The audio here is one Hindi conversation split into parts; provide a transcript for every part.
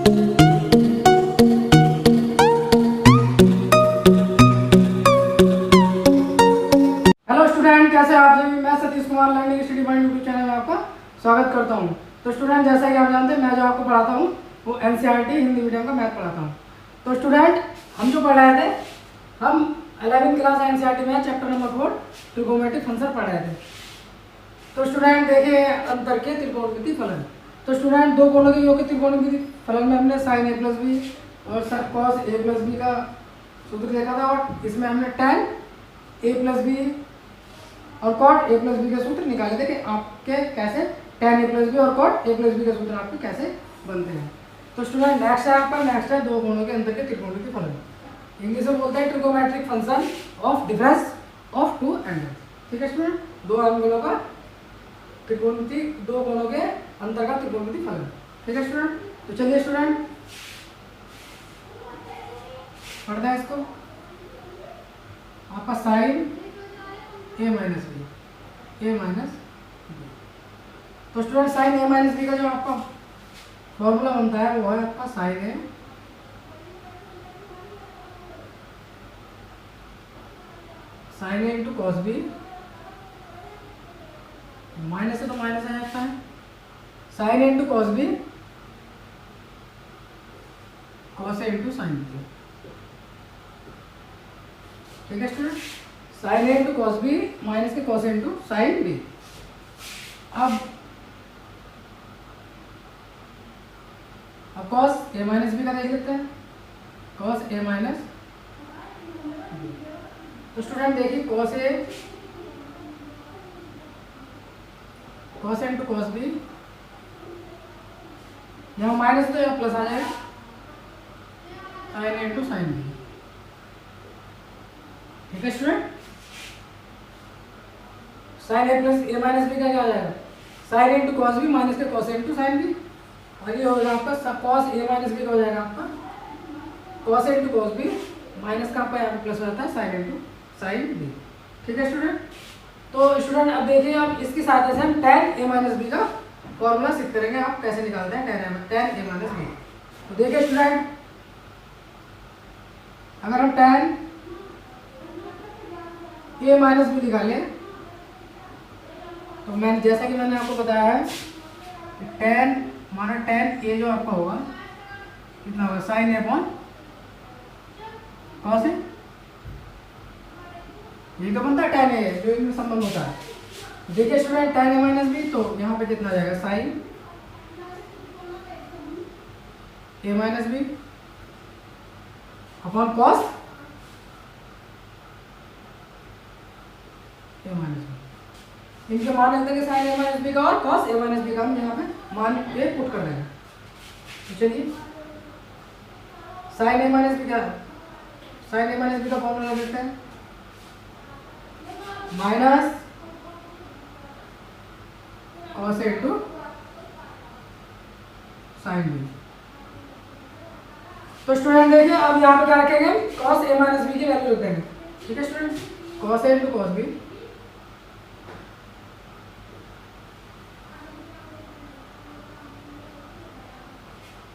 हेलो स्टूडेंट, कैसे आप सभी। मैं Satish Kumar learning study point YouTube channel में आपका स्वागत करता हूं। तो स्टूडेंट, जैसा कि आप जानते हैं, मैं जो आपको पढ़ाता हूं वो एनसीईआरटी हिंदी मीडियम का मैथ पढ़ाता हूं। तो स्टूडेंट, हम जो पढ़ रहे थे, हम 11वीं क्लास एनसीईआरटी में चैप्टर नंबर 4 ट्रिगोनोमेट्रिक फंक्शन पढ़ रहे थे। तो स्टूडेंट देखिए, अंतर के त्रिकोणमिति फलन। तो स्टूडेंट, दो कोणों के योग के त्रिकोणमिति फलन में हमने साइन ए प्लस बी और कॉस ए प्लस बी का सूत्र देखा था, और इसमें हमने tan ए प्लस बी और कॉट ए प्लस बी के सूत्र निकाले थे कि आपके कैसे tan ए प्लस बी और कॉट ए प्लस बी के सूत्र आपके कैसे बनते हैं। तो स्टूडेंट, नेक्स्ट है दो कोणों के अंतर के त्रिकोणमिति फलन। इंग्लिश में बोलते हैं trigonometric function of difference of two angles. ठीक है स्टूडेंट, दो एंगलों का त्रिकोणमिति, दो कोणों के अंतर का त्रिकोणमिति फलन। ठीक है स्टूडेंट, तो चलिए स्टूडेंट पढ़ते हैं इसको। आपका साइन ए माइनस बी, तो student sine A minus B का जो आपका फॉर्मूला बनता है वो है आपका sine A into cos B, minus से तो माइनस आ जाता है, sine A into cos B, cos A into sine B. ठीक है student, sign A into cos B minus के cos A into sine B. अब कॉस ए माइनस बी का देख लेते हैं, कॉस ए माइनस बी। तो स्टूडेंट देखिए, cos A into cos B, यहाँ माइनस तो यहाँ प्लस आ जाएगा, sign A into sine B. ठीक है स्टूडेंट, साइन ए प्लस ए माइनस बी का क्या आ जाएगा, sign A into cos B minus के cos A into sine B, और ये हो जाएगा आपका कॉस ए माइनस बी का हो जाएगा आपका cos A into cos B minus का आपका यहाँ पे प्लस हो जाता है साइन इंटू साइन बी। ठीक है स्टूडेंट, तो स्टूडेंट अब देखिए, आप इसकी सहायता से हम tan ए माइनस बी का फॉर्मूला सीख करेंगे, आप कैसे निकालते हैं tan ए माइनस बी। तो देखिए स्टूडेंट, अगर हम tan ए माइनस बी निकालें, तो मैंने जैसा कि मैंने आपको बताया है, tan ए जो आपका होगा कितना होगा, sign A upon cos A, यही तो बनता है tan ए जो इनमें संबंध होता है। देखिए स्टूडेंट, tan ए माइनस बी, तो यहाँ पे कितना आ जाएगा, sign A minus B upon cos A minus B. इनके मान लेते हैं कि साइन ए माइनस बी का और कॉस ए माइनस बी का हम यहाँ पे मान पे पुट कर देंगे। तो चलिए, साइन ए माइनस बी क्या है, साइन ए माइनस बी का फॉर्मूला देते हैं, minus cos A into sine B. तो स्टूडेंट देखिए, अब यहाँ पे क्या रखेंगे, कॉस ए माइनस बी की वैल्यू रख देंगे। ठीक है student, cos A into cos B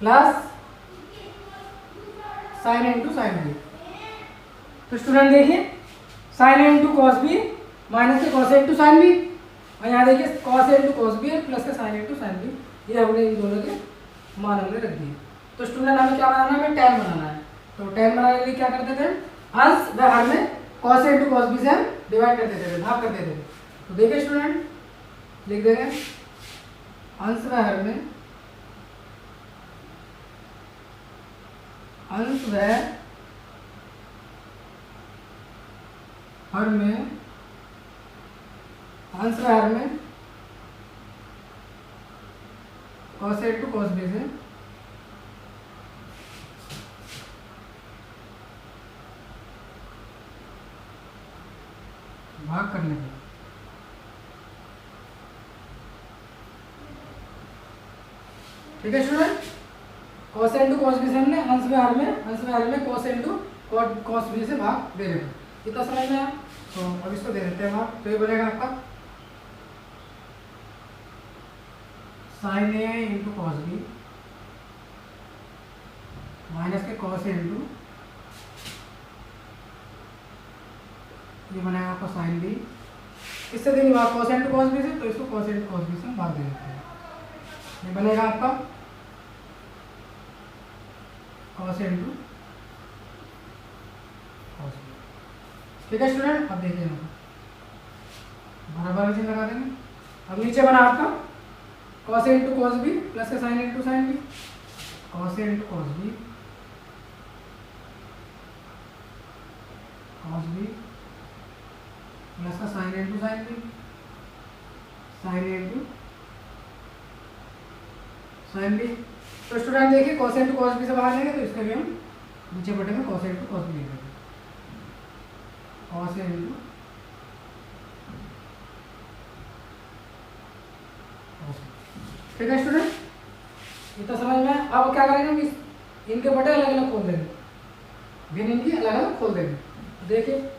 plus sine A into sine B. तो स्टूडेंट देखिए, sine A into cos B minus के cos A into sine B, और यहाँ देखिए cos A into cos B plus के sign A into sine B, ये हमने इन दोनों के मान हमने रख दिए। तो स्टूडेंट हमें क्या बनाना है, हमें tan बनाना है। तो tan बनाने के लिए क्या करते थे, अंश व हर में cos A into cos B से हम डिवाइड कर देते थे, भाग कर देते थे। तो देखिए स्टूडेंट, लिख देंगे अंश व हर में, अंश व हर में, अंश व हर में cos A into cos B से भाग करने का। ठीक है student, cos into cos B से हमने अंश में कॉस इंटू कॉस बी से भाग दे रहे हैं, इतना समझ में आया। तो अब इसको दे देते हैं भाग, तो ये बनेगा आपका sine A into cos B minus के कॉस इंटू ये बनेगा आपका साइन बी। इससे देंगे आप कॉस इंटू कॉस बी से, तो इसको कॉस इंटू कॉस बी से हम भाग दे देते हैं। ये बनेगा आपका कॉस इंटू कॉस बी। ठीक है स्टूडेंट, अब देखिए बराबर चिन्ह लगा देंगे। अब नीचे बना आपका cos into cos B plus का sine into sine B, cos into cos B cos B plus का sine into sine B, sine into sine B. तो स्टूडेंट देखिए कॉस इंटू कॉस बी से बाहर लेंगे तो इसका भी हम नीचे बढ़ेंगे कॉस इंटू कॉस बी लेंगे, कॉस इंटू कॉस। ठीक है स्टूडेंट, इतना समझ में। अब क्या करेंगे हम इनके बटे अलग अलग खोल देंगे, भिन्न इनकी अलग अलग खोल देंगे। तो देखिए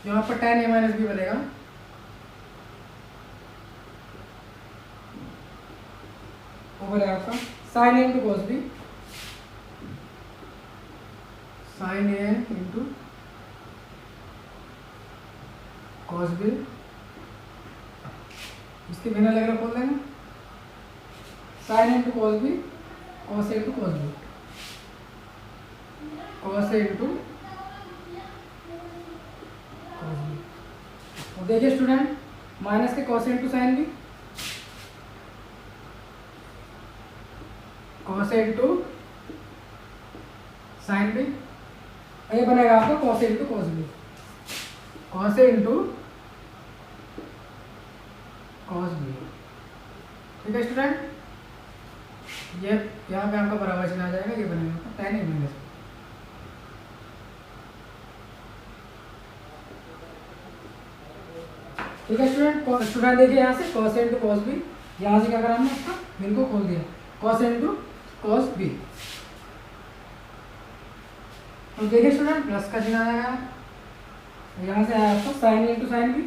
यहाँ पर tan a माइनस बी बनेगा, वो बनेगा आपका sine A into cos B, sine A into cos B. इसके भिन्न अलग अलग खोल देंगे, sine into cos B, cos into cos B, cos into cos B. और देखिए स्टूडेंट माइनस के cos into sine B, cos into sine B, ये बनेगा आपका cos into cos B, cos into cos B. ठीक है स्टूडेंट, ये यहाँ पे आपका बराबर चिन्ह आ जाएगा, ये बनेगा आपका tan a माइनस बी। ठीक है स्टूडेंट देखिए यहाँ से cos इंटू कॉस बी, यहाँ से क्या करा हमने इसका इनको खोल दिया cos इंटू कॉस बी। तो देखिए स्टूडेंट प्लस का चिन्ह आएगा, यहाँ से आया आपका sine into sine B,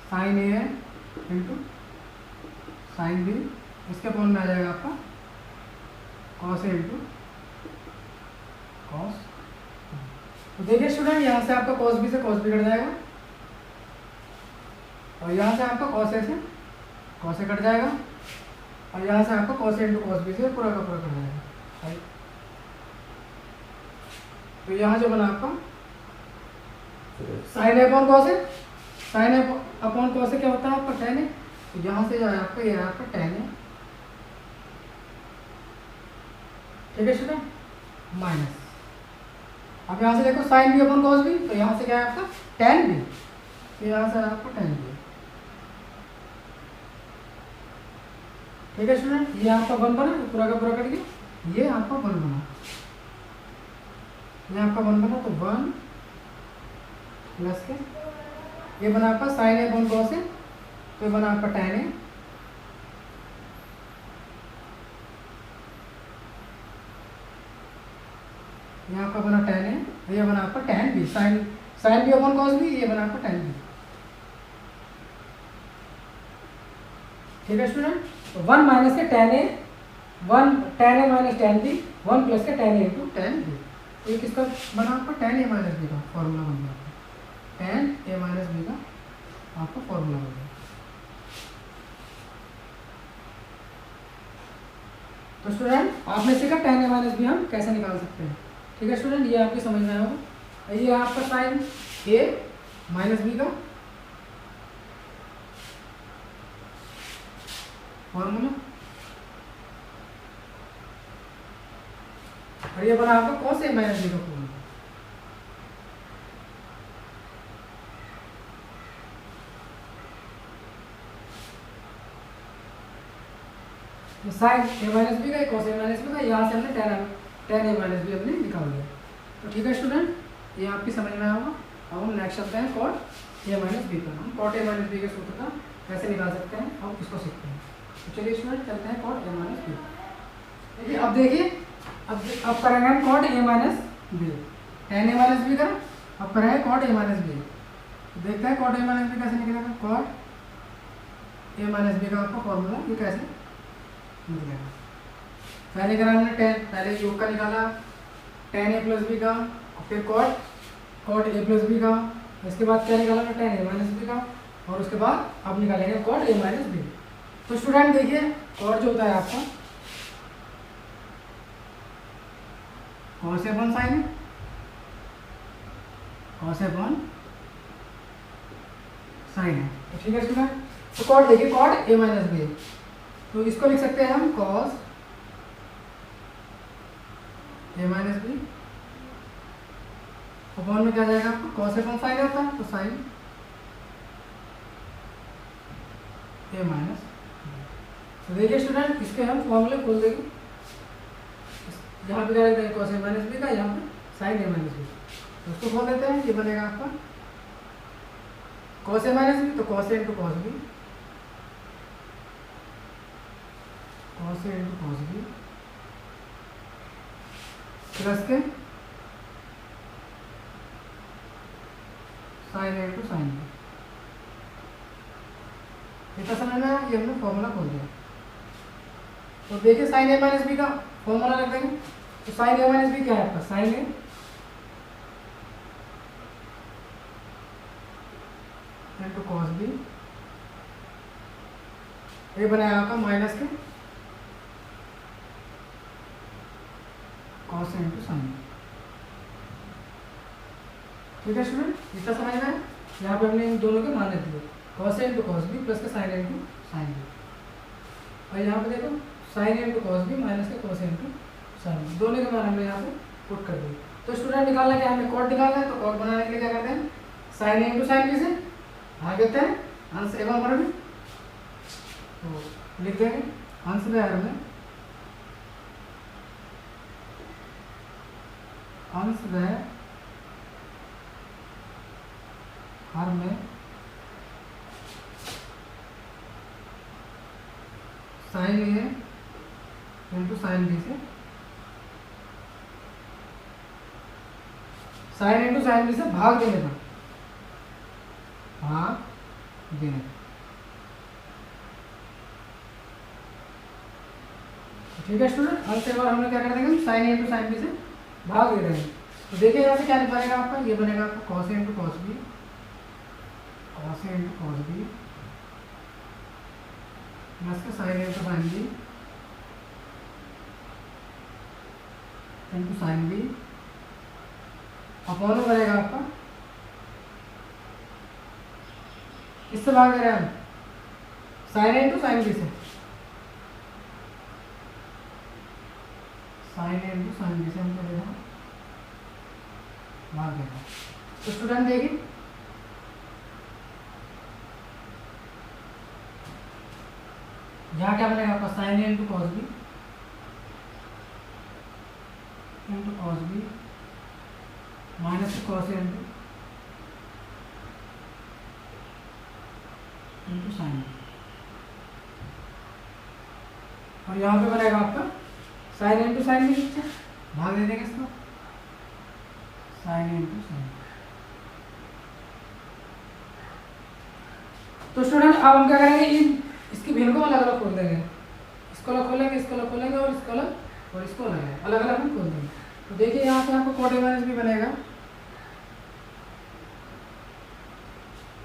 sine A into sine B, इसके फॉर्म में आ जाएगा आपका cos इंटू कॉस। तो देखिए स्टूडेंट यहाँ से आपका cos बी से cos बी कट जाएगा, और यहाँ से आपका cos ए से cos ए कट जाएगा, और यहाँ से आपका cos इंटू कॉस बी से पूरा का पूरा कट जाएगा। तो यहाँ जो बना आपका sine A upon cos A, sign A upon cos A क्या होता है आपका tan ए। तो यहाँ से जो है आपका ये है आपका tan ए। ठीक है स्टूडेंट, माइनस अब यहाँ से देखो sine B upon cos B, तो यहाँ से क्या है आपका tan बी, तो यहाँ से आपका tan बी। ठीक है स्टूडेंट, ये आपका 1 बना, पूरा का पूरा कट गया, ये आपका 1 बना, ये आपका 1 बना, तो 1 प्लस के ये बना आपका sine A upon cos A, तो ये बना आपका tan ए, ये आपका बना tan ए, ये बना आपका tan B, sine B upon cos B, ये बना आपका tan बी। ठीक है स्टूडेंट, तो 1 माइनस के tan ए, 1 tan ए माइनस tan बी, 1 प्लस के tan ए इंटू tan बी। तो ये किसका बना आपका tan ए माइनस बी का फॉर्मूला बन गया, tan ए माइनस बी का आपका फॉर्मूला बन गया। तो स्टूडेंट आपने सीखा tan ए माइनस बी हम कैसे निकाल सकते हैं। ठीक है स्टूडेंट, ये आपके समझ में आया होगा। ये आपका साइन ए माइनस बी का फॉर्मूला, और ये बना आपका cos ए माइनस बी का formula. Sign A minus B का, cos ए माइनस बी का, यहाँ से हमने tan ए माइनस बी हमने निकाल लिया। तो ठीक है स्टूडेंट, ये आपकी समझ में आया होगा। अब हम नेक्स्ट चलते हैं cot ए माइनस बी पर। हम cot ए माइनस बी के सूत्र का कैसे निकाल सकते हैं, अब इसको सीखते हैं। तो चलिए स्टूडेंट चलते हैं cot ए माइनस बी। देखिए अब देखिए, अब करेंगे हम cot ए माइनस बी, tan ए माइनस बी का, अब करेंगे cot ए माइनस बी। देखते हैं cot ए माइनस बी कैसे निकलेगा। cot ए माइनस बी का आपका फॉर्मूला ये कैसे निकलेगा। पहले करा हमने टेन, पहले योग का निकाला टेन ए प्लस बी का, फिर कॉट ए प्लस बी का, इसके बाद क्या निकाला टेन ए माइनस बी का, और उसके बाद अब निकालेंगे कॉट ए माइनस बी। तो स्टूडेंट देखिए कॉट जो होता है आपका cos upon sine, cos upon sine है। तो ठीक है स्टूडेंट, तो कॉट देखिए कॉट ए माइनस बी, तो इसको लिख सकते हैं हम cos A minus B upon में क्या जाएगा आपको कॉस अपॉन साइन होता है, तो साइन ए माइनस। तो देखिए स्टूडेंट इसके हम फॉर्मूले खोल देंगे, यहाँ पे क्या लिख देंगे कॉस ए माइनस बी का, यहाँ पे साइन ए माइनस बी, तो उसको खोल देते हैं। ये बनेगा आपका कॉस ए माइनस बी, तो cos A into cos B, cos A into cos B plus के sign A into sine B. इतना समझ में आया, ये हमने फॉर्मूला खोल दिया। तो देखिए साइन ए माइनस बी का फॉर्मूला रख देंगे, तो साइन ए माइनस बी क्या है आपका sine A into cos B, ये बनाया आपका माइनस के कॉस इंटू साइन। ठीक है स्टूडेंट, इतना समझ में आया। यहाँ पे हमने इन दोनों के मान दिए, cos into cos B plus के साइन इंटू साइन बी, और यहाँ पे देखो sine into cos B minus के कॉस इंटू साइन बी, दोनों के मान हमने यहाँ पे पुट कर दिए। तो स्टूडेंट निकालना क्या हमें कॉट निकालना है, तो कॉट बनाने के लिए क्या करते हैं साइन इंटू साइन बी से भाग देते हैं अंश एवं हर में, तो लिख देंगे अंश में हर में, अंश व हर में sign A into sine B से, साइन इंटू साइन बी से भाग देने पर, भाग देने। ठीक है स्टूडेंट, अंश एक बार हमने क्या कर देंगे साइन इंटू साइन बी से भाग दे रहे हैं। तो देखिए यहाँ से क्या बनेगा आपका, ये बनेगा आपका cos into cos B, cos into cos B plus का sine into sine B into sine B upon में बनेगा आपका, इससे भाग दे रहे हैं हम साइन इंटू साइन बी से, साइन इंटू साइन बी से हम क्या दे रहे हैं भाग देगा। तो स्टूडेंट देखिए यहाँ क्या बनेगा आपका sine A into cos B into cos B minus cos A into sine B, और यहाँ पे बनेगा आपका साइन इंटू साइन बी, भाग दे देंगे इसको साइन इंटू साइन। तो स्टूडेंट अब हम क्या करेंगे इसकी भिन्न को अलग अलग खोल देंगे, इसको अलग खोलेंगे, इसको अलग खोलेंगे, और इसको अलग और इसको अलग अलग हम खोल देंगे। तो देखिए यहाँ पे आपको कॉट ए माइनस बी बनेगा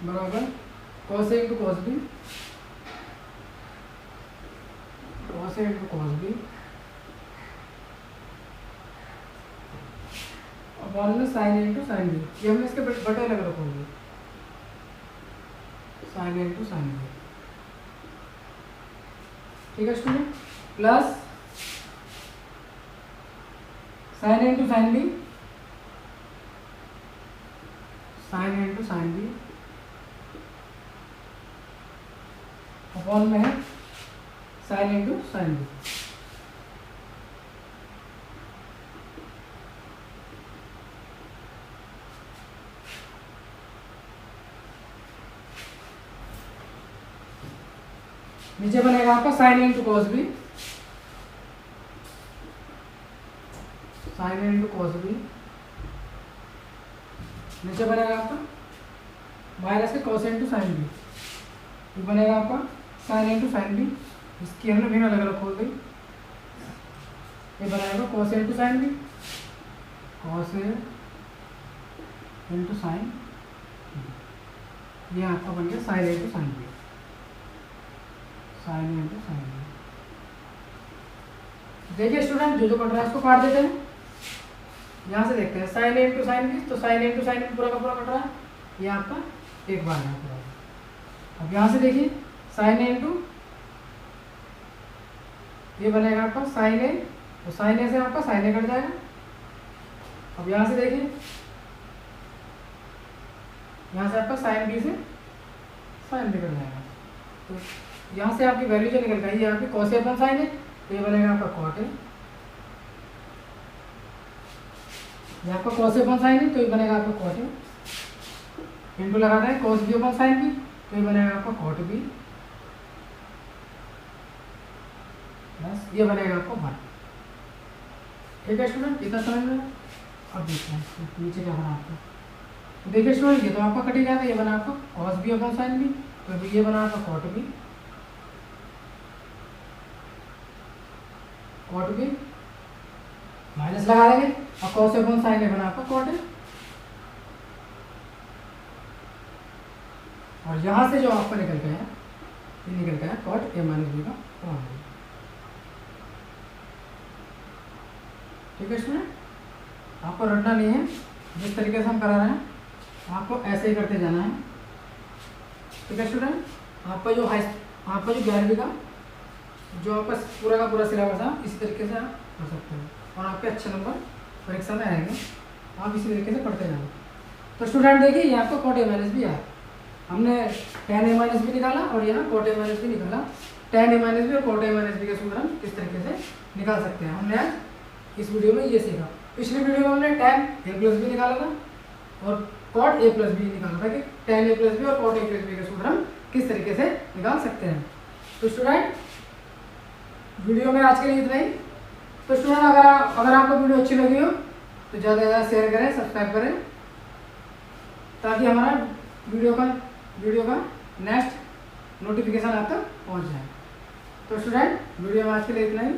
बराबर cos A into cos B, cos A into cos B upon में साइन इंटू साइन बी, ये हमने इसके बटे अलग अलग खोल दिए साइन इंटू साइन बी। ठीक है student, plus sine into sine B, sine into sine B upon में है साइन इंटू साइन बी। नीचे बनेगा आपका sine into cos B, sine into cos B, नीचे बनेगा आपका माइनस के कॉस इंटू साइन बी, ये बनेगा आपका साइन इंटू साइन बी, इसकी हमने भिन्न अलग अलग खोल दी ये बनाएगा कॉस इंटू साइन भी, कॉस इंटू साइन, ये आपका बन गया साइन इंटू साइन भी, साइन इंटू साइन भी। देखिए स्टूडेंट, जो कट रहा है उसको काट देते हैं। यहाँ से देखते हैं साइन इंटू साइन भी, तो साइन इंटू साइन भी पूरा का पूरा कट रहा है, ये आपका एक बार यहाँ पूरा। अब यहाँ से देखिए साइन इंटू, ये बनेगा आपका साइन ए, तो साइन ए से आपका साइन ए कट जाएगा। अब यहाँ से देखिए, यहाँ से आपका साइन बी से साइन बी कट जाएगा। तो यहाँ से आपकी वैल्यू जो निकल गई ये आपकी कॉस ए अपॉन साइन है, तो ये बनेगा आपका कॉट ए। ये आपका कॉस ए अपॉन साइन है, तो ये बनेगा आपका कॉट ए। इनटू लगाना है cos B upon sine B, तो ये बनेगा आपका कॉट बी, बस ये बनेगा आपको 1। ठीक है स्टूडेंट, इतना समझ में। अब देखते हैं नीचे क्या बना आपका। तो देखिए स्टूडेंट, ये तो आपका कट ही गया था, ये बना आपका cos B upon sine B, तो ये बना आपका cot B, cot B minus लगा देंगे, और कॉस अपॉन साइन ए बना आपका कॉट ए। और यहाँ से जो आपका निकल गया है, ये निकल गया कॉट ए माइनस बी का फॉर्मूला। ठीक है स्टूडेंट, आपको रटना नहीं है, जिस तरीके से हम करा रहे हैं आपको ऐसे ही करते जाना है। ठीक है स्टूडेंट, आपका जो 11वीं का जो आपका पूरा का पूरा सिलेबस है, इसी तरीके से आप कर सकते हैं और आपके अच्छे नंबर परीक्षा में आएंगे। आप इसी तरीके से पढ़ते जाना। तो स्टूडेंट देखिए, ये आपको कॉट ए माइनस बी है, हमने tan ए माइनस बी निकाला और यहाँ कॉट ए माइनस बी निकाला। tan ए माइनस बी और कॉट ए माइनस बी के सूत्र हम किस तरीके से निकाल सकते हैं, हमने आज इस वीडियो में ये सीखा। पिछली वीडियो में हमने tan ए प्लस बी निकाला था और cot ए प्लस बी निकाला था कि tan ए प्लस बी और cot ए प्लस बी के सूत्र हम किस तरीके से निकाल सकते हैं। तो स्टूडेंट, वीडियो में आज के लिए इतना ही। तो स्टूडेंट, अगर आपको वीडियो अच्छी लगी हो तो ज़्यादा से ज़्यादा शेयर करें, सब्सक्राइब करें, ताकि हमारा वीडियो का नेक्स्ट नोटिफिकेशन आप तक पहुँच जाए। तो स्टूडेंट, वीडियो में आज के लिए इतना ही।